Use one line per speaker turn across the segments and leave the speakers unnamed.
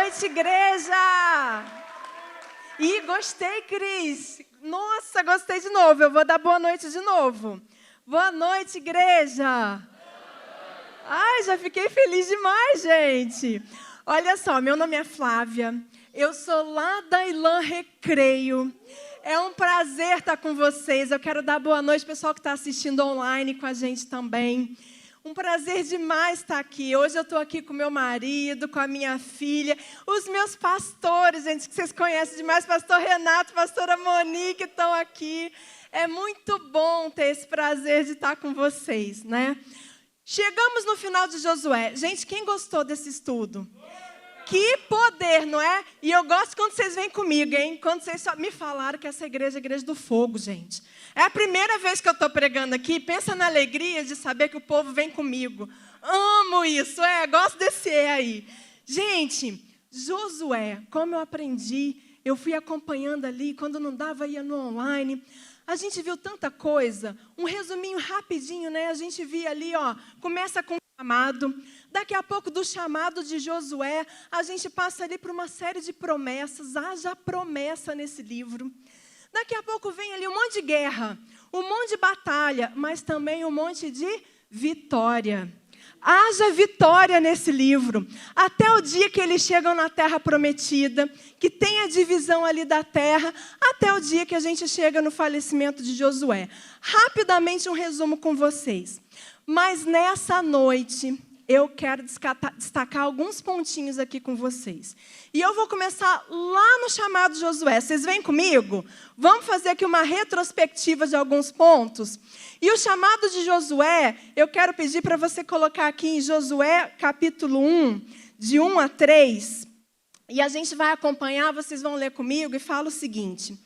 noite, igreja! Ih, gostei, Cris. Nossa, gostei de novo. Eu vou dar boa noite de novo. Boa noite, igreja! Ai, já fiquei feliz demais, gente. Olha só, meu nome é Flávia. Eu sou lá da Ilan Recreio. É um prazer estar com vocês. Eu quero dar boa noite ao pessoal que está assistindo online com a gente também. Um prazer demais estar aqui. Hoje eu estou aqui com meu marido, com a minha filha, os meus pastores, gente, que vocês conhecem demais, pastor Renato, pastora Monique, estão aqui. É muito bom ter esse prazer de estar com vocês, né? Chegamos no final de Josué. Gente, quem gostou desse estudo? Que poder, não é? E eu gosto quando vocês vêm comigo, hein? Quando vocês só me falaram que essa igreja é a igreja do fogo, gente. É a primeira vez que eu estou pregando aqui. Pensa na alegria de saber que o povo vem comigo. Amo isso, gosto desse aí. Gente, Josué, como eu aprendi, eu fui acompanhando ali, quando não dava, ia no online. A gente viu tanta coisa. Um resuminho rapidinho, né? A gente via ali, começa com chamado. Daqui a pouco, do chamado de Josué, a gente passa ali por uma série de promessas. Haja promessa nesse livro. Daqui a pouco vem ali um monte de guerra, um monte de batalha, mas também um monte de vitória. Haja vitória nesse livro. Até o dia que eles chegam na terra prometida, que tem a divisão ali da terra, até o dia que a gente chega no falecimento de Josué. Rapidamente um resumo com vocês. Mas nessa noite, eu quero destacar alguns pontinhos aqui com vocês. E eu vou começar lá no chamado de Josué. Vocês vêm comigo? Vamos fazer aqui uma retrospectiva de alguns pontos. E o chamado de Josué, eu quero pedir para você colocar aqui em Josué, capítulo 1, de 1 a 3. E a gente vai acompanhar, vocês vão ler comigo e fala o seguinte.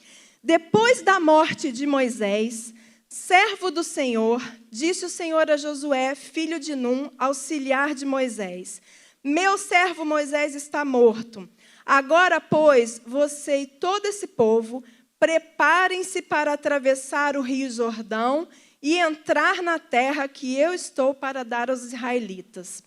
Depois da morte de Moisés, servo do Senhor, disse o Senhor a Josué, filho de Num, auxiliar de Moisés: meu servo Moisés está morto. Agora, pois, você e todo esse povo, preparem-se para atravessar o rio Jordão e entrar na terra que eu estou para dar aos israelitas.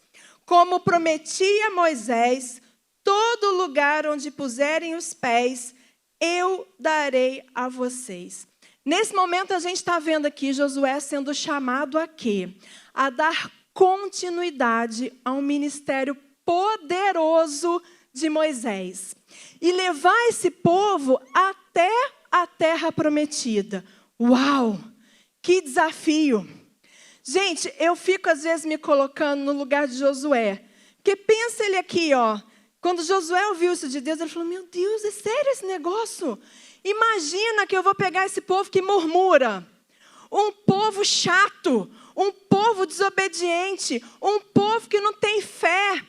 Como prometi a Moisés, todo lugar onde puserem os pés, eu darei a vocês. Nesse momento, a gente está vendo aqui Josué sendo chamado a quê? A dar continuidade ao ministério poderoso de Moisés. E levar esse povo até a terra prometida. Uau! Que desafio! Gente, eu fico às vezes me colocando no lugar de Josué. Porque pensa ele aqui, quando Josué ouviu isso de Deus, ele falou, meu Deus, é sério esse negócio? Imagina que eu vou pegar esse povo que murmura, um povo chato, um povo desobediente, um povo que não tem fé,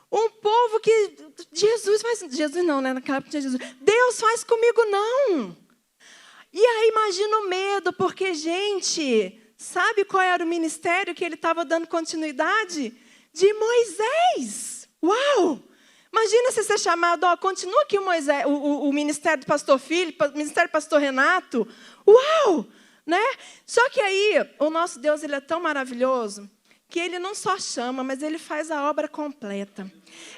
um povo que Jesus não, né? Naquela época tinha Jesus. Deus faz comigo não. E aí imagina o medo, porque, gente, sabe qual era o ministério que ele estava dando continuidade? De Moisés. Uau! Imagina você ser chamado, continua aqui o ministério do pastor Filipe, o ministério do pastor Renato. Uau! Né? Só que aí, o nosso Deus, ele é tão maravilhoso, que ele não só chama, mas ele faz a obra completa.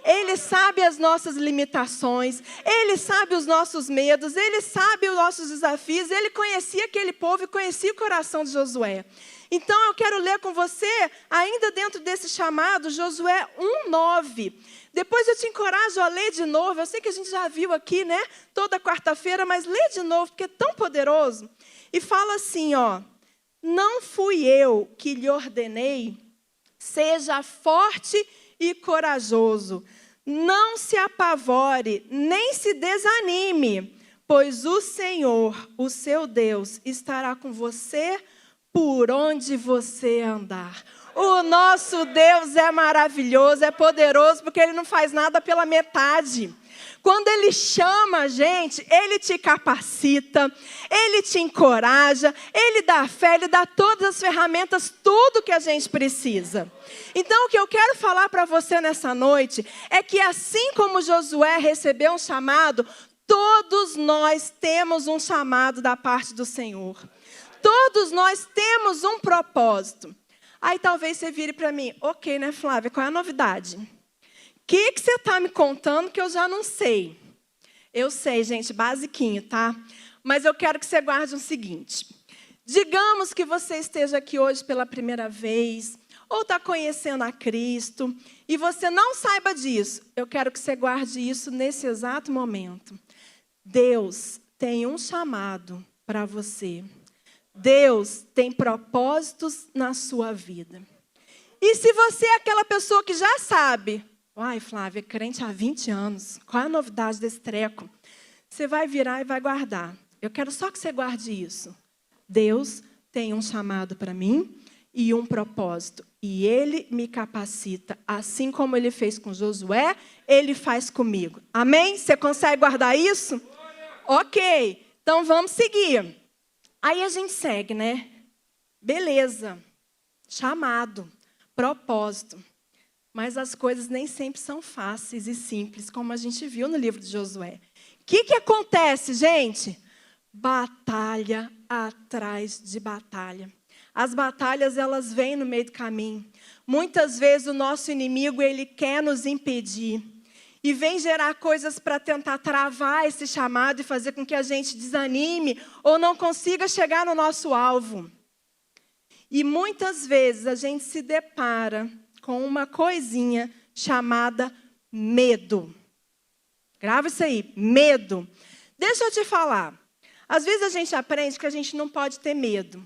Ele sabe as nossas limitações, ele sabe os nossos medos, ele sabe os nossos desafios, ele conhecia aquele povo e conhecia o coração de Josué. Então, eu quero ler com você, ainda dentro desse chamado, Josué 1:9. Depois eu te encorajo a ler de novo. Eu sei que a gente já viu aqui, né? Toda quarta-feira, mas lê de novo, porque é tão poderoso. E fala assim, não fui eu que lhe ordenei, seja forte e corajoso. Não se apavore, nem se desanime, pois o Senhor, o seu Deus, estará com você por onde você andar. O nosso Deus é maravilhoso, é poderoso, porque Ele não faz nada pela metade. Quando Ele chama a gente, Ele te capacita, Ele te encoraja, Ele dá fé, Ele dá todas as ferramentas, tudo que a gente precisa. Então, o que eu quero falar para você nessa noite é que assim como Josué recebeu um chamado, todos nós temos um chamado da parte do Senhor. Todos nós temos um propósito. Aí talvez você vire para mim, ok, né, Flávia, qual é a novidade? que você está me contando que eu já não sei? Eu sei, gente, basiquinho, tá? Mas eu quero que você guarde o seguinte. Digamos que você esteja aqui hoje pela primeira vez, ou está conhecendo a Cristo, e você não saiba disso. Eu quero que você guarde isso nesse exato momento. Deus tem um chamado para você. Deus tem propósitos na sua vida. E se você é aquela pessoa que já sabe, ai, Flávia, crente há 20 anos, qual é a novidade desse treco? Você vai virar e vai guardar. Eu quero só que você guarde isso. Deus tem um chamado para mim e um propósito. E Ele me capacita, assim como Ele fez com Josué, Ele faz comigo. Amém? Você consegue guardar isso? Ok, então vamos seguir. Aí a gente segue, né? Beleza, chamado, propósito. Mas as coisas nem sempre são fáceis e simples, como a gente viu no livro de Josué. O que acontece, gente? Batalha atrás de batalha. As batalhas, elas vêm no meio do caminho. Muitas vezes o nosso inimigo, ele quer nos impedir. E vem gerar coisas para tentar travar esse chamado e fazer com que a gente desanime ou não consiga chegar no nosso alvo. E muitas vezes a gente se depara com uma coisinha chamada medo. Grava isso aí, medo. Deixa eu te falar. Às vezes a gente aprende que a gente não pode ter medo.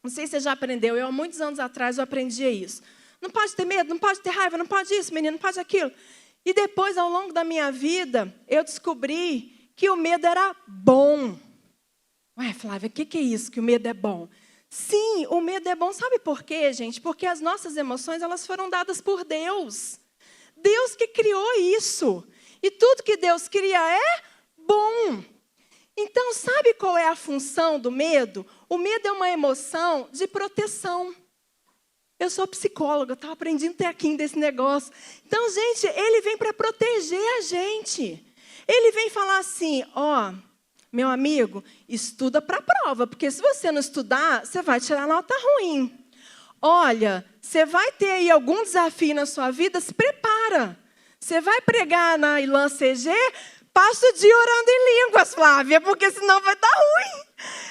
Não sei se você já aprendeu, há muitos anos atrás eu aprendi isso. Não pode ter medo, não pode ter raiva, não pode isso, menino, não pode aquilo. E depois, ao longo da minha vida, eu descobri que o medo era bom. Ué, Flávia, o que é isso, que o medo é bom? Sim, o medo é bom. Sabe por quê, gente? Porque as nossas emoções, elas foram dadas por Deus. Deus que criou isso. E tudo que Deus cria é bom. Então, sabe qual é a função do medo? O medo é uma emoção de proteção. Eu sou psicóloga, estava aprendendo até aqui desse negócio. Então, gente, ele vem para proteger a gente. Ele vem falar assim, ó, meu amigo, estuda para a prova, porque se você não estudar, você vai tirar nota ruim. Olha, você vai ter aí algum desafio na sua vida, se prepara. Você vai pregar na Ilan CG, passa o dia orando em línguas, Flávia, porque senão vai dar ruim.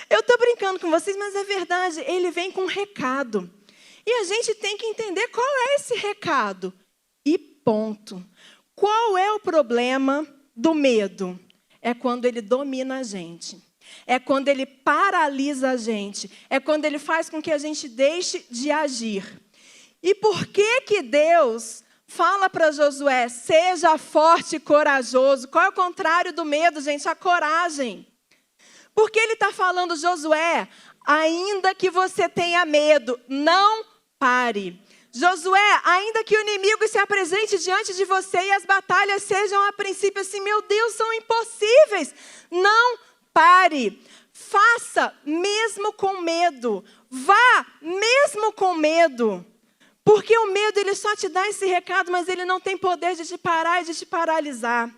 Eu estou brincando com vocês, mas é verdade, ele vem com um recado. E a gente tem que entender qual é esse recado. E ponto. Qual é o problema do medo? É quando ele domina a gente. É quando ele paralisa a gente. É quando ele faz com que a gente deixe de agir. E por que Deus fala para Josué, seja forte e corajoso? Qual é o contrário do medo, gente? A coragem. Porque ele está falando, Josué, ainda que você tenha medo, não pare. Josué, ainda que o inimigo se apresente diante de você e as batalhas sejam a princípio assim, meu Deus, são impossíveis. Não pare. Faça mesmo com medo. Vá mesmo com medo. Porque o medo, ele só te dá esse recado, mas ele não tem poder de te parar e de te paralisar.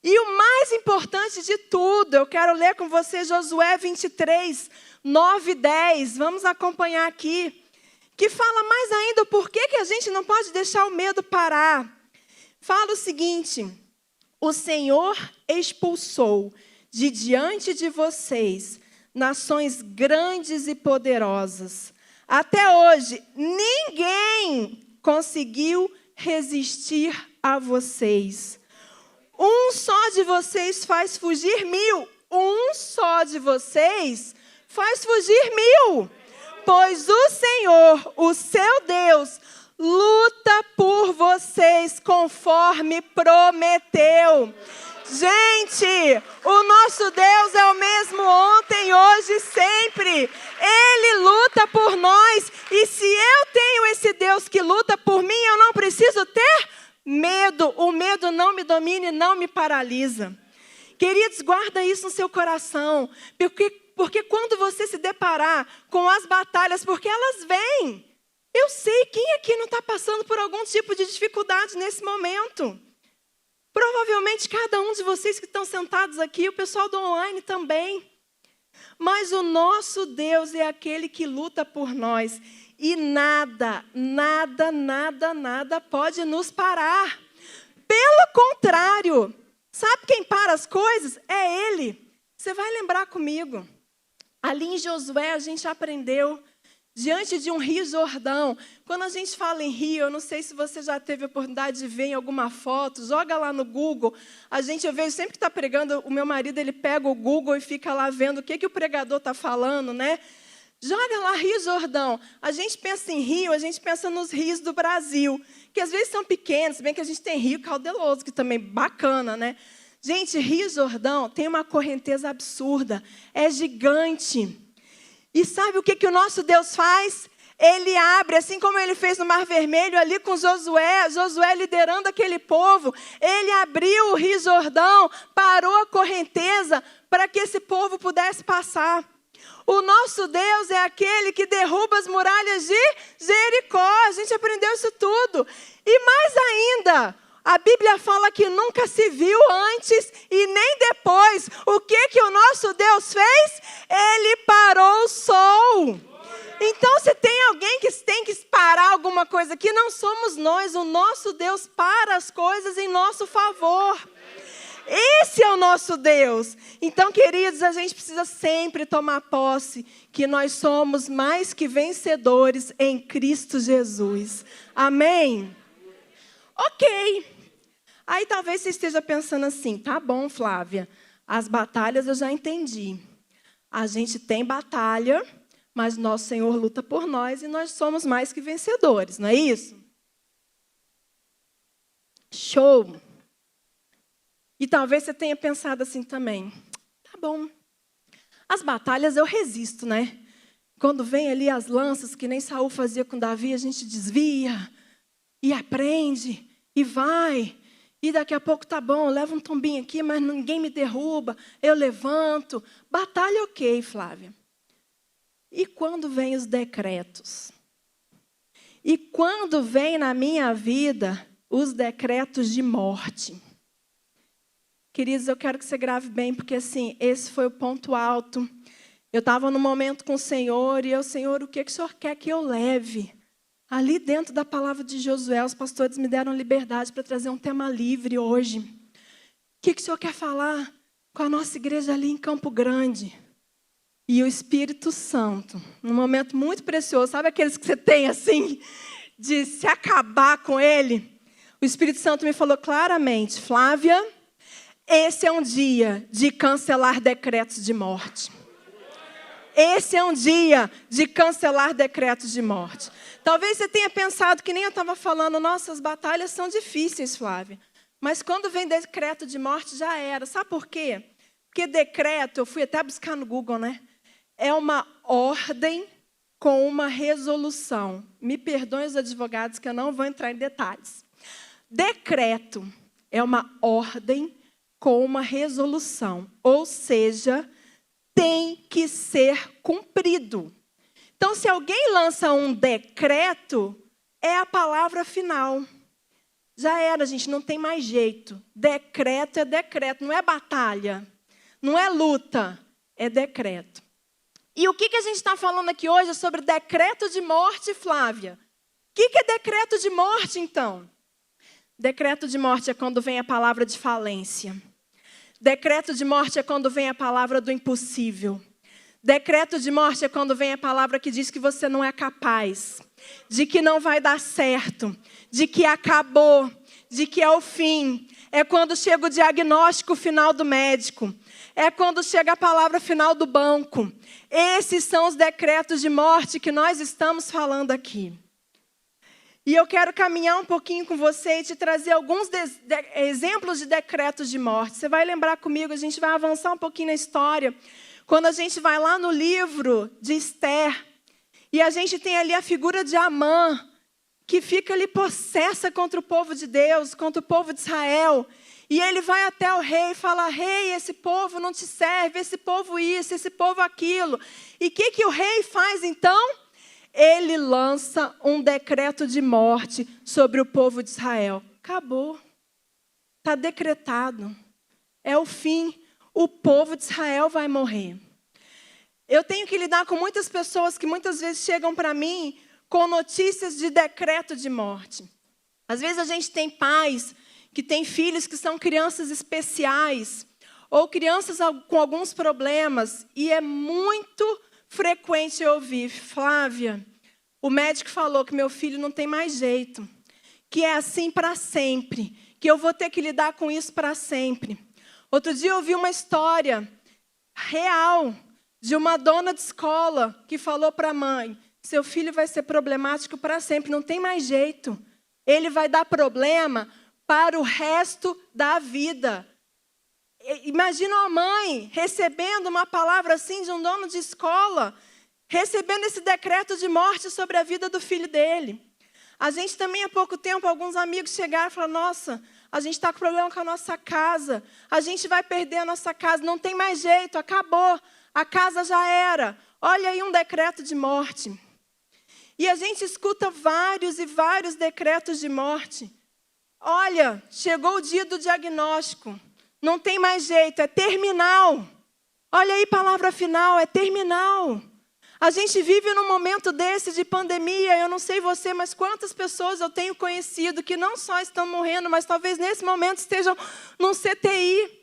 E o mais importante de tudo, eu quero ler com você Josué 23, 9 e 10. Vamos acompanhar aqui. Que fala mais ainda o porquê que a gente não pode deixar o medo parar. Fala o seguinte, o Senhor expulsou de diante de vocês nações grandes e poderosas. Até hoje, ninguém conseguiu resistir a vocês. Um só de vocês faz fugir 1000. Um só de vocês faz fugir 1000. Pois o Senhor, o seu Deus, luta por vocês conforme prometeu. Gente, o nosso Deus é o mesmo ontem, hoje e sempre. Ele luta por nós. E se eu tenho esse Deus que luta por mim, eu não preciso ter medo. O medo não me domina e não me paralisa. Queridos, guarda isso no seu coração. Porque quando você se deparar com as batalhas, porque elas vêm. Eu sei quem aqui não está passando por algum tipo de dificuldade nesse momento. Provavelmente cada um de vocês que estão sentados aqui, o pessoal do online também. Mas o nosso Deus é aquele que luta por nós. E nada, nada, nada, nada pode nos parar. Pelo contrário, sabe quem para as coisas? É Ele. Você vai lembrar comigo. Ali em Josué a gente aprendeu, diante de um rio Jordão. Quando a gente fala em rio, eu não sei se você já teve a oportunidade de ver em alguma foto, joga lá no Google. Eu vejo sempre que está pregando, o meu marido, ele pega o Google e fica lá vendo o que o pregador está falando, né? Joga lá Rio Jordão. A gente pensa em rio, a gente pensa nos rios do Brasil, que às vezes são pequenos, se bem que a gente tem Rio Caudaloso, que também é bacana, né? Gente, Rio Jordão tem uma correnteza absurda, é gigante. E sabe o que o nosso Deus faz? Ele abre, assim como Ele fez no Mar Vermelho, ali com Josué liderando aquele povo. Ele abriu o Rio Jordão, parou a correnteza para que esse povo pudesse passar. O nosso Deus é aquele que derruba as muralhas de Jericó. A gente aprendeu isso tudo. E mais ainda, a Bíblia fala que nunca se viu antes e nem depois. O que o nosso Deus fez? Ele parou o sol. Então, se tem alguém que tem que parar alguma coisa aqui, não somos nós. O nosso Deus para as coisas em nosso favor. Esse é o nosso Deus. Então, queridos, a gente precisa sempre tomar posse que nós somos mais que vencedores em Cristo Jesus. Amém? Ok. Aí talvez você esteja pensando assim, tá bom, Flávia, as batalhas eu já entendi. A gente tem batalha, mas nosso Senhor luta por nós e nós somos mais que vencedores, não é isso? Show! E talvez você tenha pensado assim também, tá bom, as batalhas eu resisto, né? Quando vem ali as lanças, que nem Saul fazia com Davi, a gente desvia e aprende e vai. E daqui a pouco tá bom, leva um tombinho aqui, mas ninguém me derruba, eu levanto. Batalha ok, Flávia. E quando vem os decretos? E quando vem na minha vida os decretos de morte? Queridos, eu quero que você grave bem, porque assim, esse foi o ponto alto. Eu estava num momento com o Senhor, e eu, Senhor, o que o Senhor quer que eu leve? Ali dentro da palavra de Josué, os pastores me deram liberdade para trazer um tema livre hoje. O que o Senhor quer falar com a nossa igreja ali em Campo Grande? E o Espírito Santo, num momento muito precioso, sabe aqueles que você tem assim, de se acabar com ele? O Espírito Santo me falou claramente, Flávia, esse é um dia de cancelar decretos de morte. Esse é um dia de cancelar decretos de morte. Talvez você tenha pensado, que nem eu estava falando, nossas batalhas são difíceis, Flávia. Mas quando vem decreto de morte, já era. Sabe por quê? Porque decreto, eu fui até buscar no Google, né? É uma ordem com uma resolução. Me perdoem os advogados que eu não vou entrar em detalhes. Decreto é uma ordem com uma resolução. Ou seja, tem que ser cumprido. Então, se alguém lança um decreto, é a palavra final. Já era, gente, não tem mais jeito. Decreto é decreto, não é batalha, não é luta, é decreto. E o que a gente está falando aqui hoje é sobre decreto de morte, Flávia. O que é decreto de morte, então? Decreto de morte é quando vem a palavra de falência. Decreto de morte é quando vem a palavra do impossível. Decreto de morte é quando vem a palavra que diz que você não é capaz, de que não vai dar certo, de que acabou, de que é o fim. É quando chega o diagnóstico final do médico. É quando chega a palavra final do banco. Esses são os decretos de morte que nós estamos falando aqui. E eu quero caminhar um pouquinho com você e te trazer alguns exemplos de decretos de morte. Você vai lembrar comigo, a gente vai avançar um pouquinho na história. Quando a gente vai lá no livro de Esther, e a gente tem ali a figura de Amã, que fica ali possessa contra o povo de Deus, contra o povo de Israel. E ele vai até o rei e fala, rei, esse povo não te serve, esse povo isso, esse povo aquilo. E o que o rei faz então? Ele lança um decreto de morte sobre o povo de Israel. Acabou. Está decretado. É o fim. O povo de Israel vai morrer. Eu tenho que lidar com muitas pessoas que muitas vezes chegam para mim com notícias de decreto de morte. Às vezes a gente tem pais que tem filhos que são crianças especiais, ou crianças com alguns problemas, e é muito frequente eu ouvir: Flávia, o médico falou que meu filho não tem mais jeito, que é assim para sempre, que eu vou ter que lidar com isso para sempre. Outro dia eu ouvi uma história real de uma dona de escola que falou para a mãe: seu filho vai ser problemático para sempre, não tem mais jeito. Ele vai dar problema para o resto da vida. Imagina uma mãe recebendo uma palavra assim de um dono de escola, recebendo esse decreto de morte sobre a vida do filho dele. A gente também, há pouco tempo, alguns amigos chegaram e falaram: nossa, a gente está com problema com a nossa casa, a gente vai perder a nossa casa, não tem mais jeito, acabou, a casa já era. Olha aí um decreto de morte. E a gente escuta vários e vários decretos de morte. Olha, chegou o dia do diagnóstico, não tem mais jeito, é terminal. Olha aí, palavra final, é terminal. A gente vive num momento desse de pandemia, eu não sei você, mas quantas pessoas eu tenho conhecido que não só estão morrendo, mas talvez nesse momento estejam num CTI.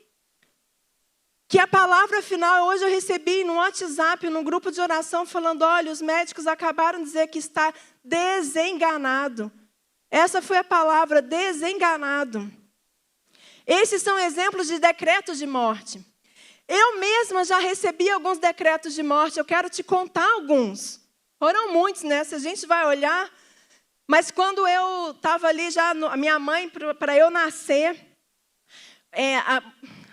Que a palavra final, hoje eu recebi no WhatsApp, num grupo de oração, falando: olha, os médicos acabaram de dizer que está desenganado. Essa foi a palavra, desenganado. Esses são exemplos de decretos de morte. Eu mesma já recebi alguns decretos de morte, eu quero te contar alguns. Foram muitos, né? Se a gente vai olhar. Mas quando eu estava ali já, a minha mãe, para eu nascer,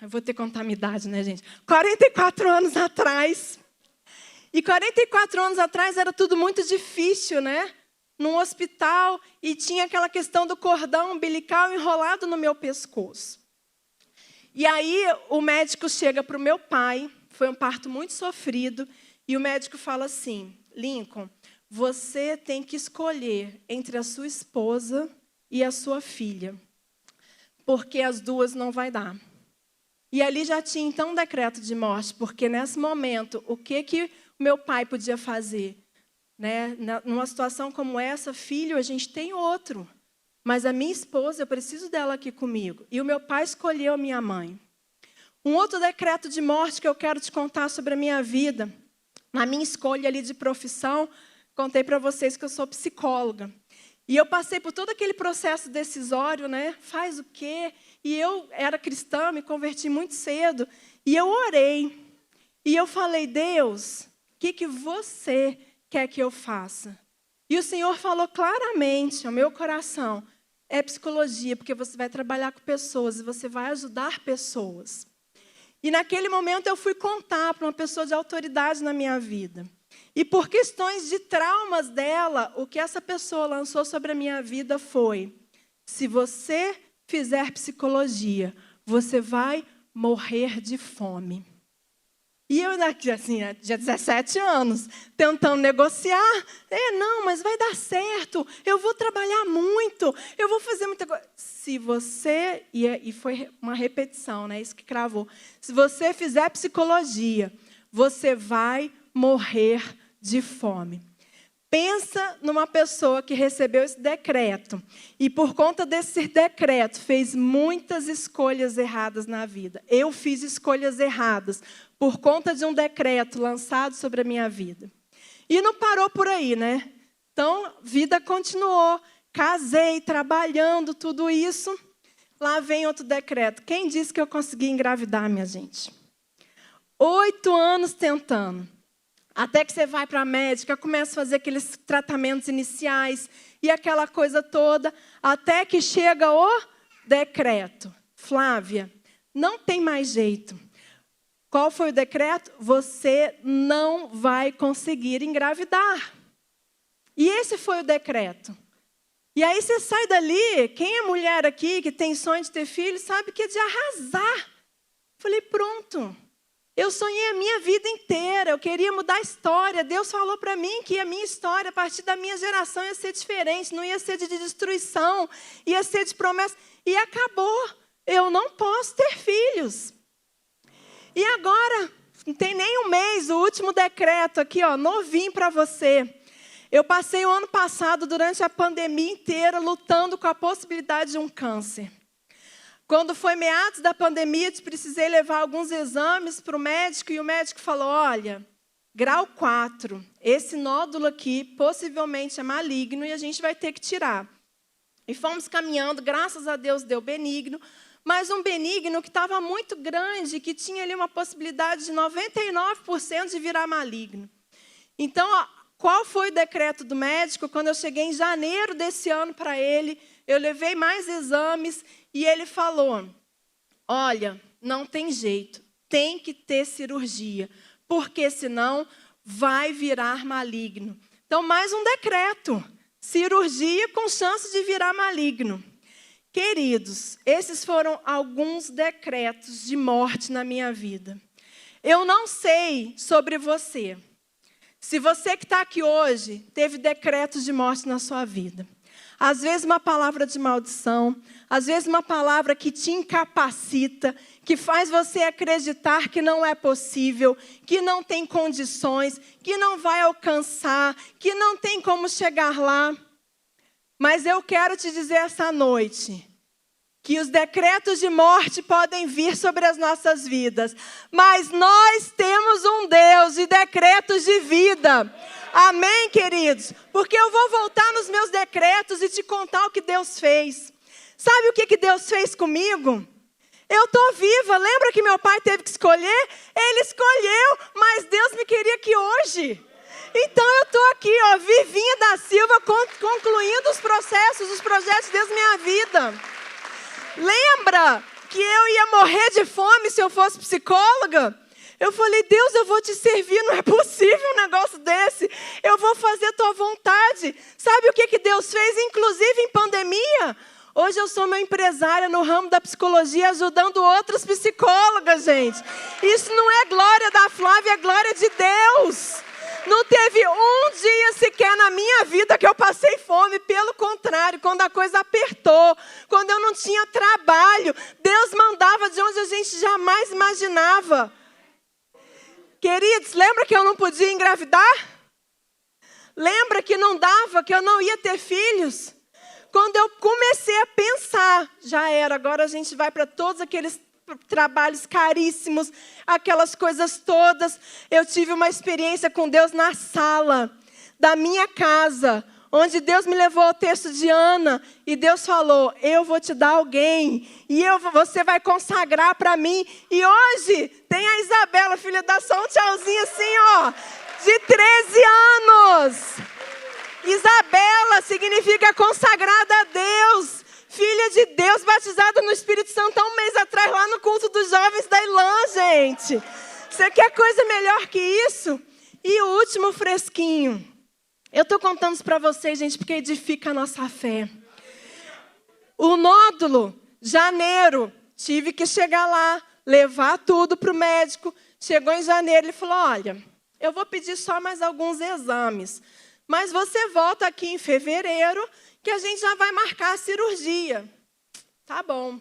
eu vou ter que contar a minha idade, né, gente? 44 anos atrás. E 44 anos atrás era tudo muito difícil, né? Num hospital, e tinha aquela questão do cordão umbilical enrolado no meu pescoço. E aí o médico chega para o meu pai, foi um parto muito sofrido, e o médico fala assim: Lincoln, você tem que escolher entre a sua esposa e a sua filha, porque as duas não vai dar. E ali já tinha então um decreto de morte, porque nesse momento, o que o meu pai podia fazer? Né? Numa situação como essa, filho, a gente tem outro. Mas a minha esposa, eu preciso dela aqui comigo. E o meu pai escolheu a minha mãe. Um outro decreto de morte que eu quero te contar sobre a minha vida. Na minha escolha ali de profissão, contei para vocês que eu sou psicóloga. E eu passei por todo aquele processo decisório, né? Faz o quê? E eu era cristã, me converti muito cedo. E eu orei. E eu falei: Deus, o que você quer que eu faça? E o Senhor falou claramente ao meu coração: é psicologia, porque você vai trabalhar com pessoas e você vai ajudar pessoas. E naquele momento eu fui contar para uma pessoa de autoridade na minha vida. E por questões de traumas dela, o que essa pessoa lançou sobre a minha vida foi: se você fizer psicologia, você vai morrer de fome. E eu, assim, tinha 17 anos, tentando negociar. Não, mas vai dar certo, eu vou trabalhar muito, eu vou fazer muita coisa. Se você, e foi uma repetição, né, isso que cravou. Se você fizer psicologia, você vai morrer de fome. Pensa numa pessoa que recebeu esse decreto e, por conta desse decreto, fez muitas escolhas erradas na vida. Eu fiz escolhas erradas por conta de um decreto lançado sobre a minha vida. E não parou por aí, né? Então, vida continuou. Casei, trabalhando, tudo isso. Lá vem outro decreto. Quem disse que eu consegui engravidar, minha gente? 8 anos tentando. Até que você vai para a médica, começa a fazer aqueles tratamentos iniciais e aquela coisa toda, até que chega o decreto. Flávia, não tem mais jeito. Qual foi o decreto? Você não vai conseguir engravidar. E esse foi o decreto. E aí você sai dali, quem é mulher aqui que tem sonho de ter filho, sabe que é de arrasar. Falei, pronto. Eu sonhei a minha vida inteira, eu queria mudar a história. Deus falou para mim que a minha história, a partir da minha geração, ia ser diferente. Não ia ser de destruição, ia ser de promessa. E acabou. Eu não posso ter filhos. E agora, não tem nem um mês, o último decreto aqui, ó, novinho para você. Eu passei o ano passado, durante a pandemia inteira, lutando com a possibilidade de um câncer. Quando foi meados da pandemia, precisei levar alguns exames para o médico e o médico falou, olha, grau 4, esse nódulo aqui possivelmente é maligno e a gente vai ter que tirar. E fomos caminhando, graças a Deus deu benigno, mas um benigno que estava muito grande, que tinha ali uma possibilidade de 99% de virar maligno. Então, qual foi o decreto do médico? Quando eu cheguei em janeiro desse ano para ele, eu levei mais exames e ele falou, olha, não tem jeito, tem que ter cirurgia, porque senão vai virar maligno. Então, mais um decreto, cirurgia com chance de virar maligno. Queridos, esses foram alguns decretos de morte na minha vida. Eu não sei sobre você. Se você que está aqui hoje teve decretos de morte na sua vida. Às vezes uma palavra de maldição, às vezes uma palavra que te incapacita, que faz você acreditar que não é possível, que não tem condições, que não vai alcançar, que não tem como chegar lá. Mas eu quero te dizer essa noite que os decretos de morte podem vir sobre as nossas vidas, mas nós temos um Deus de decretos de vida. Amém, queridos? Porque eu vou voltar nos meus decretos e te contar o que Deus fez. Sabe o que Deus fez comigo? Eu estou viva. Lembra que meu pai teve que escolher? Ele escolheu, mas Deus me queria aqui hoje. Então eu estou aqui, ó, vivinha da Silva, concluindo os processos, os projetos de Deus na minha vida. Lembra que eu ia morrer de fome se eu fosse psicóloga? Eu falei, Deus, eu vou te servir, não é possível um negócio desse. Eu vou fazer a tua vontade. Sabe o que Deus fez, inclusive em pandemia? Hoje eu sou uma empresária no ramo da psicologia, ajudando outras psicólogas, gente. Isso não é glória da Flávia, é glória de Deus. Não teve um dia sequer na minha vida que eu passei fome. Pelo contrário, quando a coisa apertou, quando eu não tinha trabalho, Deus mandava de onde a gente jamais imaginava. Queridos, lembra que eu não podia engravidar? Lembra que não dava, que eu não ia ter filhos? Quando eu comecei a pensar, já era, agora a gente vai para todos aqueles trabalhos caríssimos, aquelas coisas todas. Eu tive uma experiência com Deus na sala da minha casa, onde Deus me levou ao texto de Ana, e Deus falou, eu vou te dar alguém, e você vai consagrar para mim. E hoje tem a Isabela, filha da só um tchauzinho assim, ó, de 13 anos. Isabela significa consagrada a Deus. Filha de Deus, batizada no Espírito Santo há um mês atrás, lá no culto dos jovens da Ilã, gente. Você quer coisa melhor que isso? E o último fresquinho. Eu estou contando isso para vocês, gente, porque edifica a nossa fé. O nódulo, janeiro, tive que chegar lá, levar tudo para o médico. Chegou em janeiro, ele falou, olha, eu vou pedir só mais alguns exames. Mas você volta aqui em fevereiro, que a gente já vai marcar a cirurgia. Tá bom.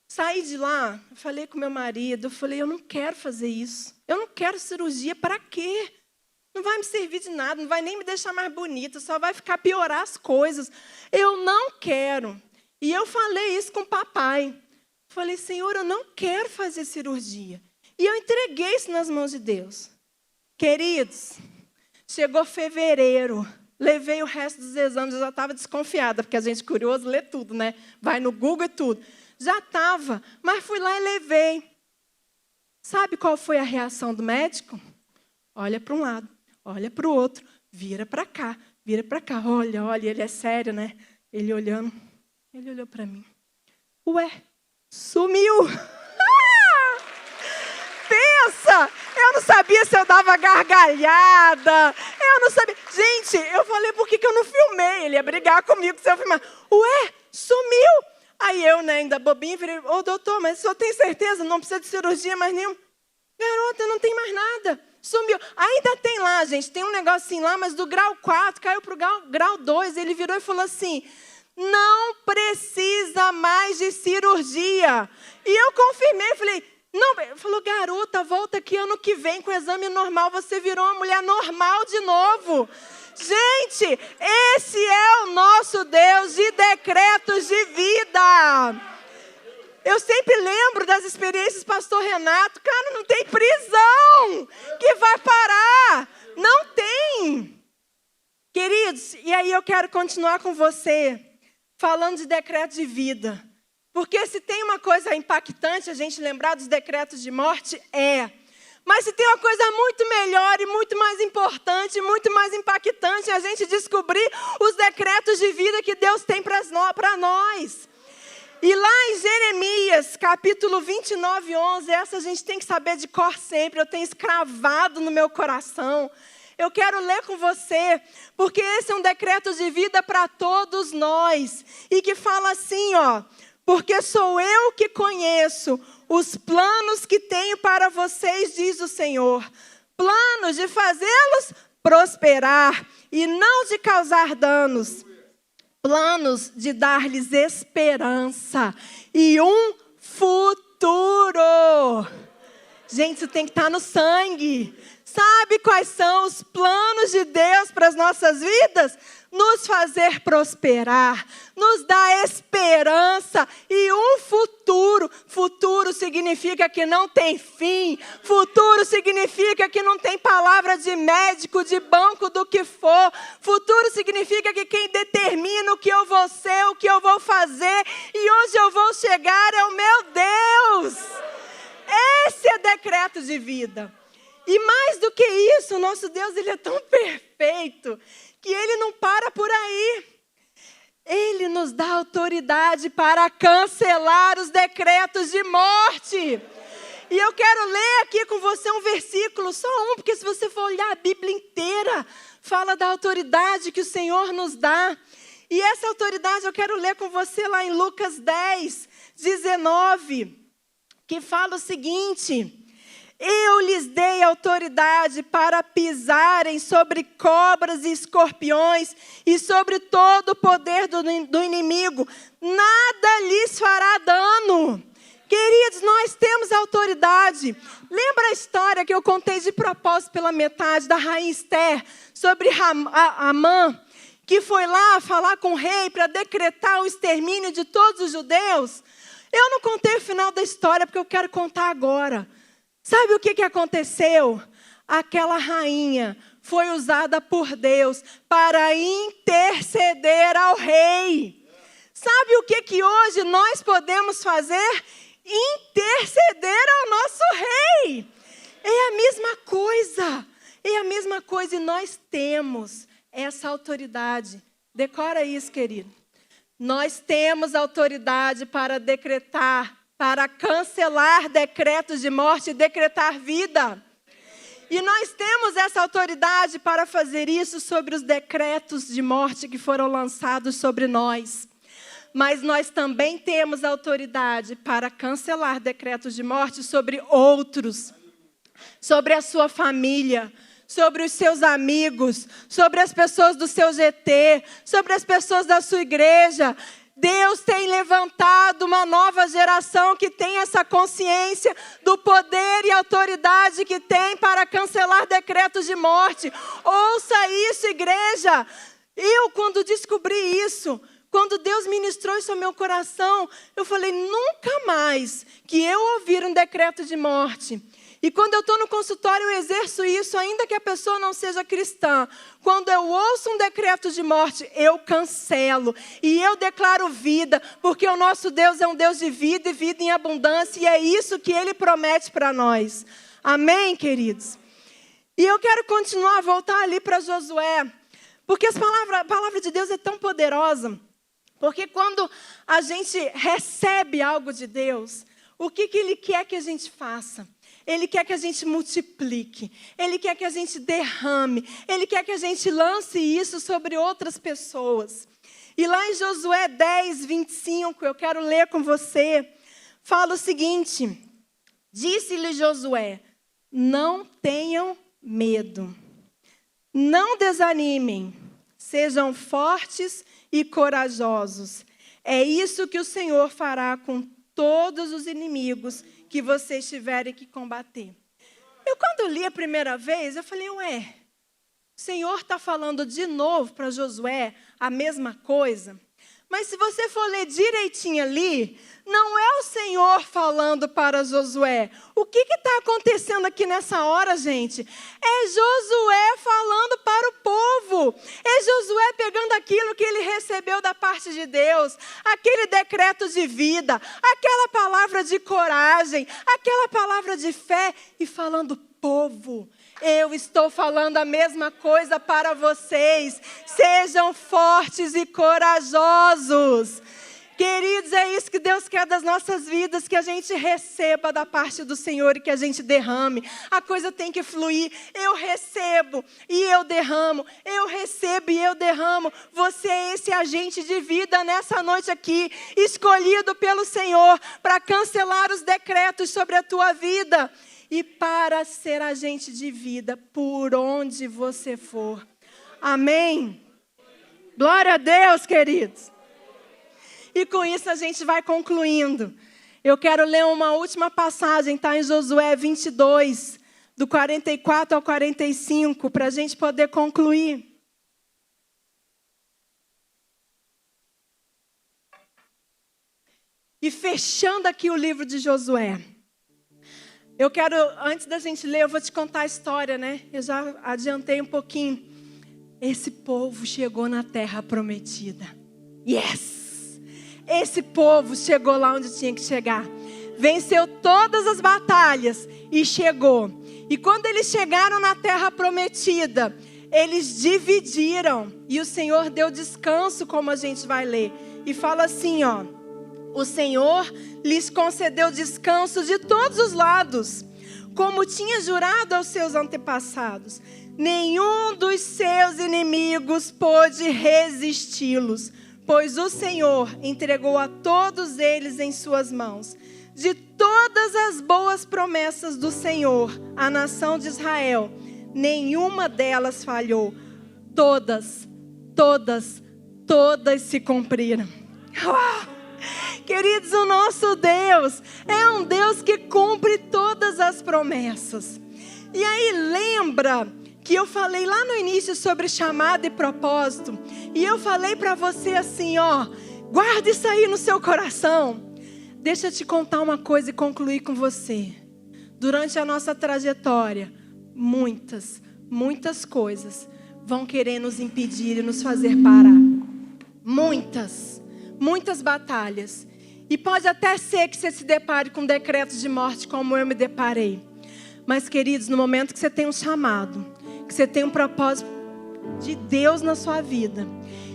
Saí de lá, falei com meu marido, falei, eu não quero fazer isso. Eu não quero cirurgia, para quê? Não vai me servir de nada, não vai nem me deixar mais bonita, só vai ficar piorar as coisas. Eu não quero. E eu falei isso com o papai. Falei, Senhor, eu não quero fazer cirurgia. E eu entreguei isso nas mãos de Deus. Queridos, chegou fevereiro. Levei o resto dos exames, eu já estava desconfiada, porque a gente curioso lê tudo, né? Vai no Google e tudo. Já estava, mas fui lá e levei. Sabe qual foi a reação do médico? Olha para um lado, olha para o outro, vira para cá. Olha, ele é sério, né? Ele olhando, ele olhou para mim. Ué, sumiu. Pensa, eu não sabia se eu dava gargalhada, eu não sabia. Gente, eu falei, por que eu não filmei? Ele ia brigar comigo se eu filmar. Ué, sumiu. Aí eu, né, ainda bobinha, virei, ô doutor, mas o senhor tem certeza? Não precisa de cirurgia mais nenhum? Garota, não tem mais nada. Sumiu. Ainda tem lá, gente, tem um negocinho lá, mas do grau 4 caiu para o grau 2. Ele virou e falou assim, não precisa mais de cirurgia. E eu confirmei, falei, não, falou, garota, volta aqui ano que vem com o exame normal, você virou uma mulher normal de novo. Gente, esse é o nosso Deus de decretos de vida. Eu sempre lembro das experiências do pastor Renato. Cara, não tem prisão que vai parar. Não tem. Queridos, e aí eu quero continuar com você, falando de decreto de vida. Porque se tem uma coisa impactante a gente lembrar dos decretos de morte, Mas se tem uma coisa muito melhor e muito mais importante, muito mais impactante, a gente descobrir os decretos de vida que Deus tem para nós. E lá em Jeremias, capítulo 29, 11, essa a gente tem que saber de cor sempre, eu tenho escravado no meu coração. Eu quero ler com você, porque esse é um decreto de vida para todos nós. E que fala assim, porque sou eu que conheço os planos que tenho para vocês, diz o Senhor. Planos de fazê-los prosperar e não de causar danos. Planos de dar-lhes esperança e um futuro. Gente, isso tem que estar no sangue. Sabe quais são os planos de Deus para as nossas vidas? Nos fazer prosperar, nos dar esperança e um futuro. Futuro significa que não tem fim. Futuro significa que não tem palavra de médico, de banco, do que for. Futuro significa que quem determina o que eu vou ser, o que eu vou fazer e onde eu vou chegar é o meu Deus. Esse é decreto de vida. E mais do que isso, o nosso Deus, Ele é tão perfeito que Ele não para por aí. Ele nos dá autoridade para cancelar os decretos de morte. E eu quero ler aqui com você um versículo, só um, porque se você for olhar a Bíblia inteira, fala da autoridade que o Senhor nos dá. E essa autoridade eu quero ler com você lá em Lucas 10, 19, que fala o seguinte: eu lhes dei autoridade para pisarem sobre cobras e escorpiões e sobre todo o poder do inimigo. Nada lhes fará dano. Queridos, nós temos autoridade. Lembra a história que eu contei de propósito pela metade da rainha Esther sobre Amã, que foi lá falar com o rei para decretar o extermínio de todos os judeus? Eu não contei o final da história porque eu quero contar agora. Sabe o que aconteceu? Aquela rainha foi usada por Deus para interceder ao rei. Sabe o que hoje nós podemos fazer? Interceder ao nosso rei. É a mesma coisa. É a mesma coisa e nós temos essa autoridade. Decora isso, querido. Nós temos autoridade para decretar, para cancelar decretos de morte e decretar vida. E nós temos essa autoridade para fazer isso sobre os decretos de morte que foram lançados sobre nós. Mas nós também temos autoridade para cancelar decretos de morte sobre outros, sobre a sua família, sobre os seus amigos, sobre as pessoas do seu GT, sobre as pessoas da sua igreja. Deus tem levantado uma nova geração que tem essa consciência do poder e autoridade que tem para cancelar decretos de morte. Ouça isso, igreja. Eu, quando descobri isso, quando Deus ministrou isso ao meu coração, eu falei, nunca mais que eu ouvir um decreto de morte. E quando eu estou no consultório, eu exerço isso, ainda que a pessoa não seja cristã. Quando eu ouço um decreto de morte, eu cancelo. E eu declaro vida, porque o nosso Deus é um Deus de vida e vida em abundância. E é isso que Ele promete para nós. Amém, queridos? E eu quero continuar, voltar ali para Josué. Porque a palavra de Deus é tão poderosa. Porque quando a gente recebe algo de Deus, o que Ele quer que a gente faça? Ele quer que a gente multiplique. Ele quer que a gente derrame. Ele quer que a gente lance isso sobre outras pessoas. E lá em Josué 10, 25, eu quero ler com você, fala o seguinte: disse-lhe Josué, não tenham medo, não desanimem, sejam fortes e corajosos. É isso que o Senhor fará com todos os inimigos que vocês tiverem que combater. Quando li a primeira vez, eu falei, o Senhor está falando de novo para Josué a mesma coisa? Mas se você for ler direitinho ali, não é o Senhor falando para Josué. O que está acontecendo aqui nessa hora, gente? É Josué falando para o povo. É Josué pegando aquilo que ele recebeu da parte de Deus, aquele decreto de vida, aquela palavra de coragem, aquela palavra de fé e falando, povo, eu estou falando a mesma coisa para vocês. Sejam fortes e corajosos. Queridos, é isso que Deus quer das nossas vidas, que a gente receba da parte do Senhor e que a gente derrame. A coisa tem que fluir. Eu recebo e eu derramo. Eu recebo e eu derramo. Você é esse agente de vida nessa noite aqui, escolhido pelo Senhor para cancelar os decretos sobre a tua vida. E para ser agente de vida por onde você for. Amém? Glória a Deus, queridos. E com isso a gente vai concluindo. Eu quero ler uma última passagem, está em Josué 22, do 44 ao 45, para a gente poder concluir. E fechando aqui o livro de Josué. Eu quero, antes da gente ler, eu vou te contar a história, né? Eu já adiantei um pouquinho. Esse povo chegou na terra prometida. Yes! Esse povo chegou lá onde tinha que chegar. Venceu todas as batalhas e chegou. E quando eles chegaram na terra prometida, eles dividiram. E o Senhor deu descanso, como a gente vai ler. E fala assim, ó. O Senhor lhes concedeu descanso de todos os lados, como tinha jurado aos seus antepassados. Nenhum dos seus inimigos pôde resisti-los, pois o Senhor entregou a todos eles em suas mãos. De todas as boas promessas do Senhor à nação de Israel, nenhuma delas falhou. Todas se cumpriram. Queridos, o nosso Deus é um Deus que cumpre todas as promessas. E aí lembra que eu falei lá no início sobre chamado e propósito. E eu falei para você assim, ó, guarda isso aí no seu coração. Deixa eu te contar uma coisa e concluir com você. Durante a nossa trajetória, muitas coisas vão querer nos impedir e nos fazer parar. Muitas batalhas. E pode até ser que você se depare com decretos de morte como eu me deparei. Mas, queridos, no momento que você tem um chamado, que você tem um propósito de Deus na sua vida,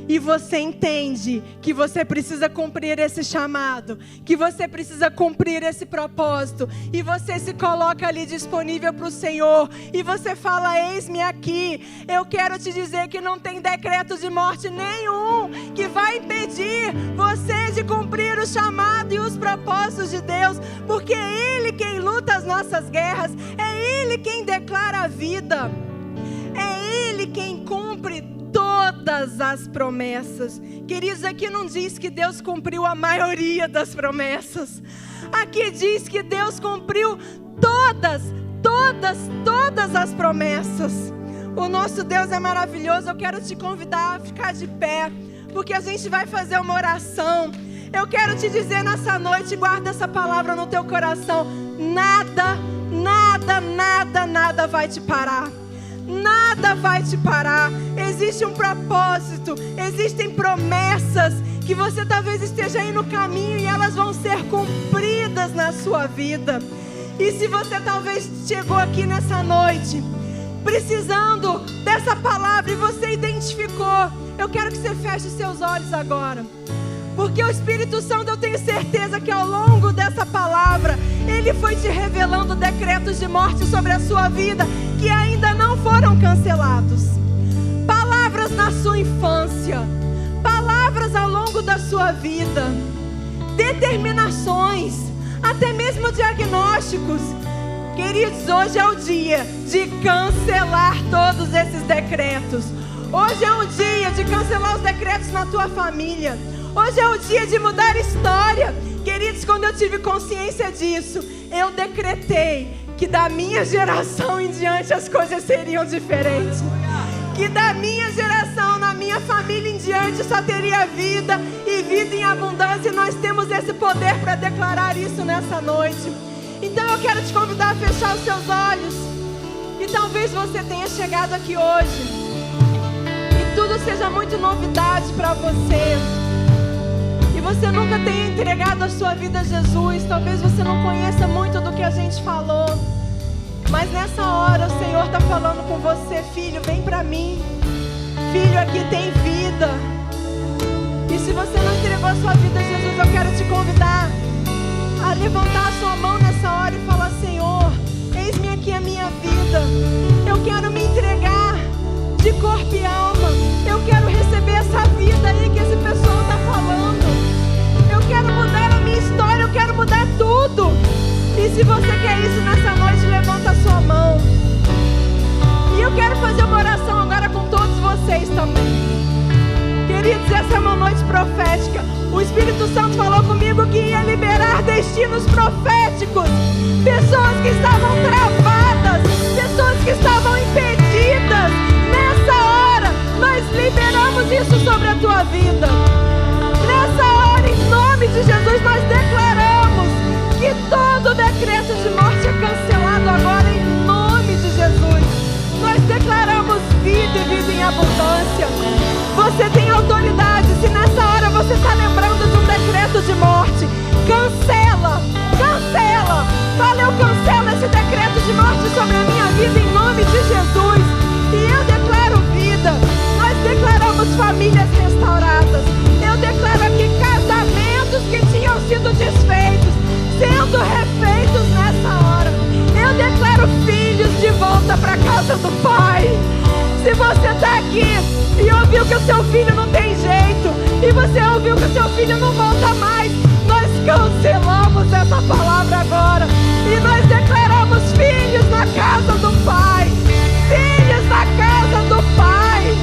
e você entende que você precisa cumprir esse chamado, que você precisa cumprir esse propósito, e você se coloca ali disponível para o Senhor, e você fala, eis-me aqui, eu quero te dizer que não tem decreto de morte nenhum que vai impedir você de cumprir o chamado e os propósitos de Deus, porque é Ele quem luta as nossas guerras, é Ele quem declara a vida, é Ele quem cumpre todas as promessas. Queridos, aqui não diz que Deus cumpriu a maioria das promessas. Aqui diz que Deus cumpriu todas as promessas. O nosso Deus é maravilhoso. Eu quero te convidar a ficar de pé, porque a gente vai fazer uma oração. Eu quero te dizer nessa noite, guarda essa palavra no teu coração. Nada vai te parar. Nada vai te parar. Existe um propósito, existem promessas que você talvez esteja aí no caminho e elas vão ser cumpridas na sua vida. E se você talvez chegou aqui nessa noite precisando dessa palavra e você identificou, eu quero que você feche os seus olhos agora. Porque o Espírito Santo, eu tenho certeza que ao longo dessa palavra, Ele foi te revelando decretos de morte sobre a sua vida, que ainda não foram cancelados. Palavras na sua infância, palavras ao longo da sua vida, determinações, até mesmo diagnósticos. Queridos, hoje é o dia de cancelar todos esses decretos. Hoje é o dia de cancelar os decretos na tua família. Hoje é o dia de mudar história. Queridos, quando eu tive consciência disso, eu decretei que da minha geração em diante as coisas seriam diferentes. Que da minha geração, na minha família em diante, noite só teria vida e vida em abundância. E nós temos esse poder para declarar isso nessa noite. Então eu quero te convidar a fechar os seus olhos. E talvez você tenha chegado aqui hoje e tudo seja muito novidade para você. E você nunca tenha entregado a sua vida a Jesus. Talvez você não conheça muito do que a gente falou. Mas nessa hora o Senhor está falando com você: filho, vem para mim. Filho, aqui tem vida. E se você não entregou a sua vida a Jesus, eu quero te convidar a levantar a sua mão nessa hora e falar: Senhor, eis-me aqui a minha vida. Eu quero me entregar de corpo e alma. Eu quero receber essa vida aí que esse pessoal está falando. Eu quero mudar a minha história, eu quero mudar tudo. E se você quer isso nessa noite, levanta a sua mão. E eu quero fazer uma oração agora com todos vocês também. Queridos, essa é uma noite profética. O Espírito Santo falou comigo que ia liberar destinos proféticos. Pessoas que estavam travadas, pessoas que estavam impedidas. Nessa hora, nós liberamos isso sobre a tua vida. Nessa hora, em nome de Jesus, nós declaramos que todo decreto de morte é cancelado agora, em nome de Jesus. Nós declaramos vida e vida em abundância. Você tem autoridade. Se nessa hora você está lembrando de um decreto de morte, cancela, cancela. Fala: eu cancelo esse decreto de morte sobre a minha vida em nome de Jesus. E eu declaro vida. Nós declaramos famílias restauradas. Eu declaro aqui casamentos que tinham sido desfeitos sendo refeitos nessa hora. Eu declaro filhos de volta para a casa do Pai. Se você está aqui e ouviu que o seu filho não tem jeito, e você ouviu que o seu filho não volta mais, nós cancelamos essa palavra agora. E nós declaramos filhos na casa do Pai. Filhos na casa do Pai.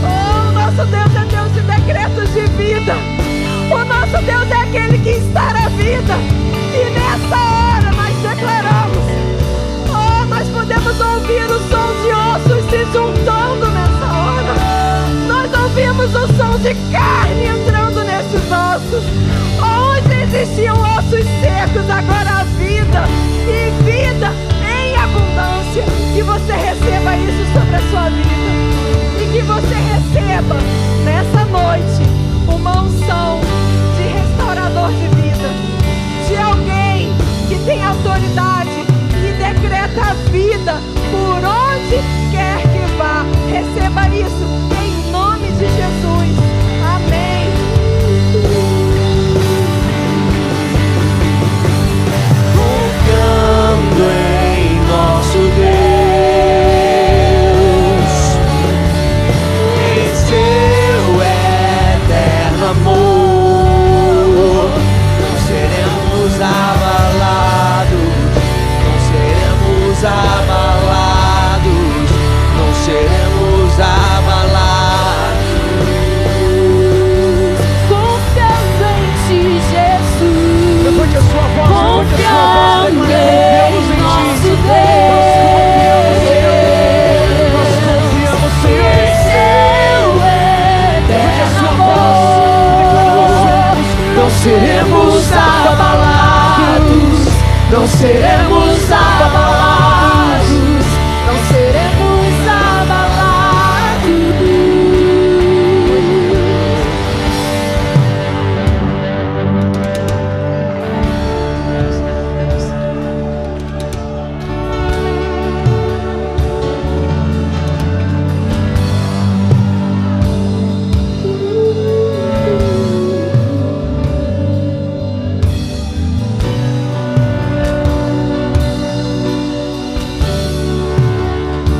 Oh, nosso Deus é Deus de decretos de vida. O nosso Deus é aquele que instaura a vida. E nessa hora nós declaramos. Nós podemos ouvir o som de ossos se juntando nessa hora. Nós ouvimos o som de carne entrando nesses ossos. Onde existiam ossos secos, agora há vida. E vida em abundância. Que você receba isso sobre a sua vida. E que você receba nessa noite uma unção de restaurador de vida. De alguém que tem autoridade e decreta a vida por onde quer que vá. Receba isso em nome de Jesus. Amém.
Confiando em nosso Deus, em seu eterno amor, não seremos abalados, não seremos abalados.
Confiando em ti, Jesus.
Levante a sua voz,
confiando em nosso Deus.
Nós confiamos, Senhor.
Em seu eterno amor,
Não seremos abalados, não seremos abalados,
não seremos abalados.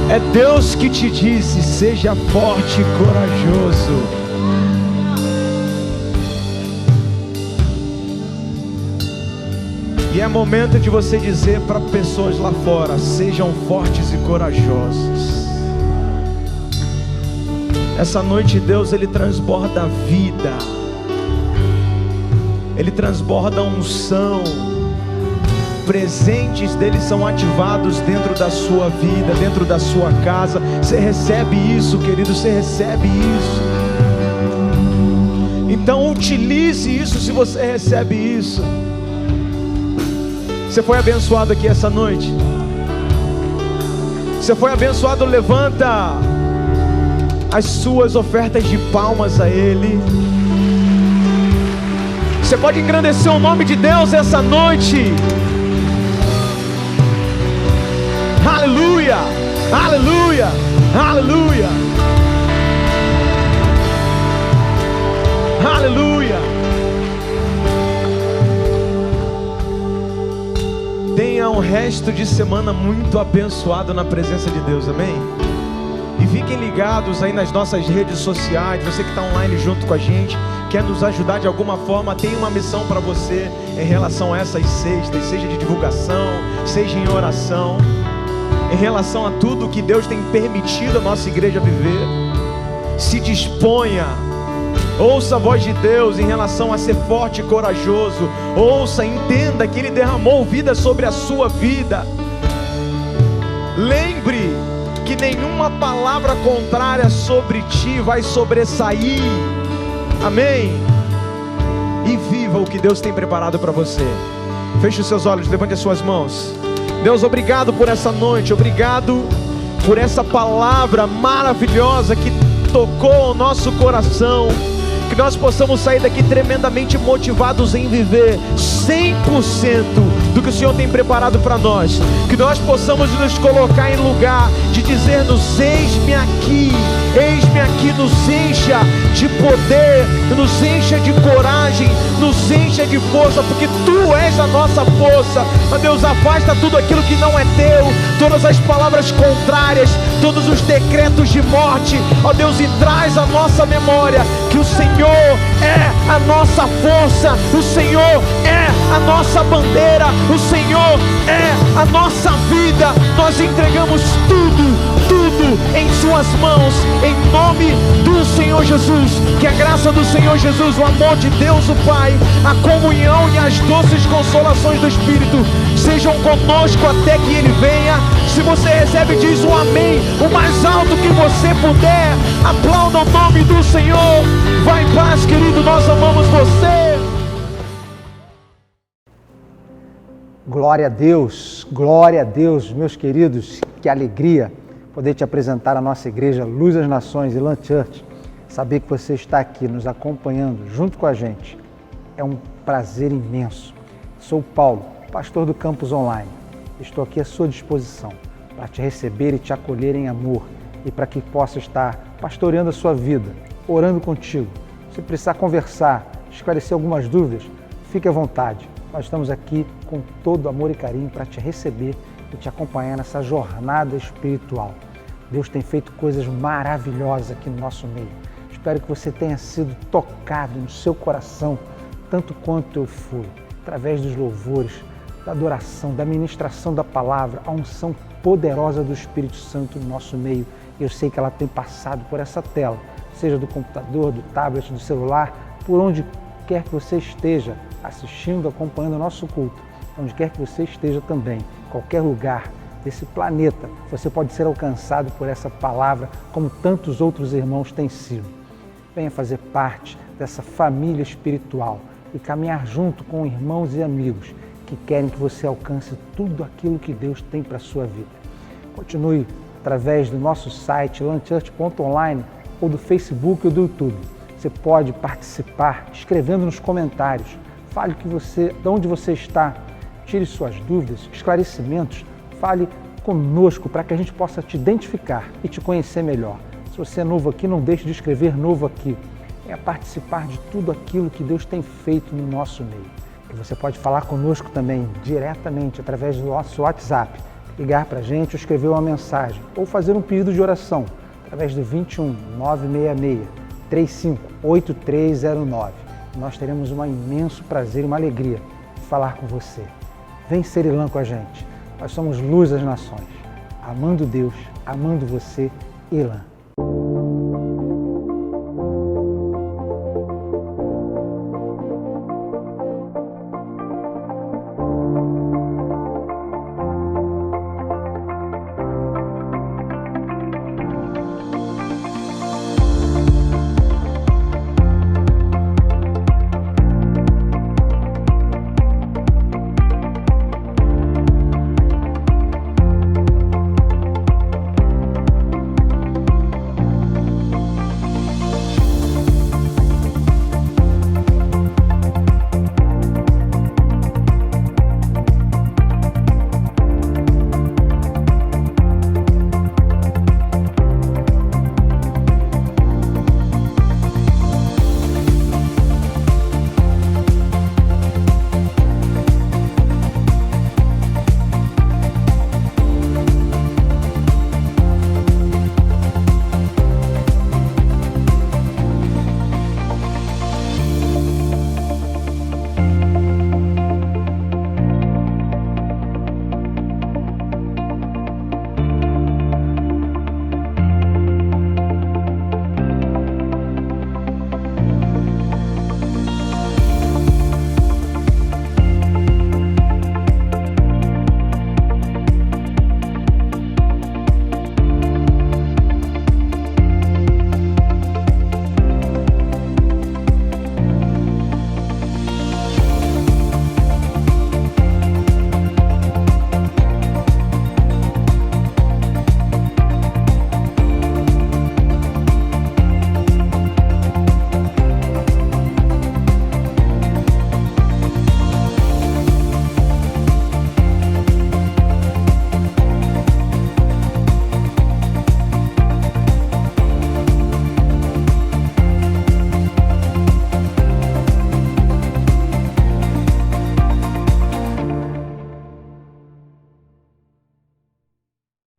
É Deus que te disse: seja forte e corajoso. E é momento de você dizer para pessoas lá fora: sejam fortes e corajosos. Essa noite Deus, Ele transborda a vida, Ele transborda a unção, presentes dele são ativados dentro da sua vida, dentro da sua casa. Você recebe isso, querido, você recebe isso. Então utilize isso se você recebe isso. Você foi abençoado aqui essa noite? Você foi abençoado? Levanta as suas ofertas de palmas a Ele. Você pode engrandecer o nome de Deus essa noite. Aleluia, aleluia, aleluia, aleluia. Tenha um resto de semana muito abençoado na presença de Deus, amém? E fiquem ligados aí nas nossas redes sociais. Você que está online junto com a gente, quer nos ajudar de alguma forma, tem uma missão para você em relação a essas sextas, seja de divulgação, seja em oração, em relação a tudo que Deus tem permitido a nossa igreja viver. Se disponha, ouça a voz de Deus em relação a ser forte e corajoso. Ouça, entenda que Ele derramou vida sobre a sua vida. Lembre que nenhuma palavra contrária sobre ti vai sobressair. Amém? E viva o que Deus tem preparado para você. Feche os seus olhos, levante as suas mãos. Deus, obrigado por essa noite, obrigado por essa palavra maravilhosa que tocou o nosso coração. Que nós possamos sair daqui tremendamente motivados em viver 100% do que o Senhor tem preparado para nós. Que nós possamos nos colocar em lugar de dizer-nos: eis-me aqui, nos encha de poder, nos encha de coragem, nos encha de força, porque Tu és a nossa força. Ó Deus, afasta tudo aquilo que não é Teu, todas as palavras contrárias, todos os decretos de morte, ó Deus, e traz à nossa memória que o Senhor é a nossa força, o Senhor é a nossa bandeira, o Senhor é a nossa vida. Nós entregamos tudo em Suas mãos, em nome do Senhor Jesus. Que a graça do Senhor Jesus, o amor de Deus o Pai, a comunhão e as doces consolações do Espírito sejam conosco até que Ele venha. Se você recebe, diz um amém, o mais alto que você puder. Aplauda o nome do Senhor. Vai em paz, querido, nós amamos você.
Glória a Deus, meus queridos. Que alegria poder te apresentar a nossa igreja Luz das Nações, Elan Church. Saber que você está aqui nos acompanhando junto com a gente é um prazer imenso. Sou Paulo, pastor do Campus Online. Estou aqui à sua disposição para te receber e te acolher em amor e para que possa estar pastoreando a sua vida, orando contigo. Se precisar conversar, esclarecer algumas dúvidas, fique à vontade. Nós estamos aqui com todo amor e carinho para te receber e te acompanhar nessa jornada espiritual. Deus tem feito coisas maravilhosas aqui no nosso meio. Espero que você tenha sido tocado no seu coração, tanto quanto eu fui, através dos louvores, da adoração, da ministração da palavra, a unção poderosa do Espírito Santo no nosso meio. Eu sei que ela tem passado por essa tela, seja do computador, do tablet, do celular, por onde quer que você esteja assistindo, acompanhando o nosso culto, onde quer que você esteja também, qualquer lugar desse planeta, você pode ser alcançado por essa palavra, como tantos outros irmãos têm sido. Venha fazer parte dessa família espiritual e caminhar junto com irmãos e amigos que querem que você alcance tudo aquilo que Deus tem para a sua vida. Continue através do nosso site elanchurch.online ou do Facebook ou do YouTube. Você pode participar escrevendo nos comentários. Fale de onde você está, tire suas dúvidas, esclarecimentos. Fale conosco para que a gente possa te identificar e te conhecer melhor. Se você é novo aqui, não deixe de escrever novo aqui. É participar de tudo aquilo que Deus tem feito no nosso meio. E você pode falar conosco também diretamente através do nosso WhatsApp. Ligar para a gente ou escrever uma mensagem. Ou fazer um pedido de oração através do 21 966 358309. Nós teremos um imenso prazer e uma alegria de falar com você. Vem ser Elan com a gente. Nós somos Luz das Nações, amando Deus, amando você, Elan.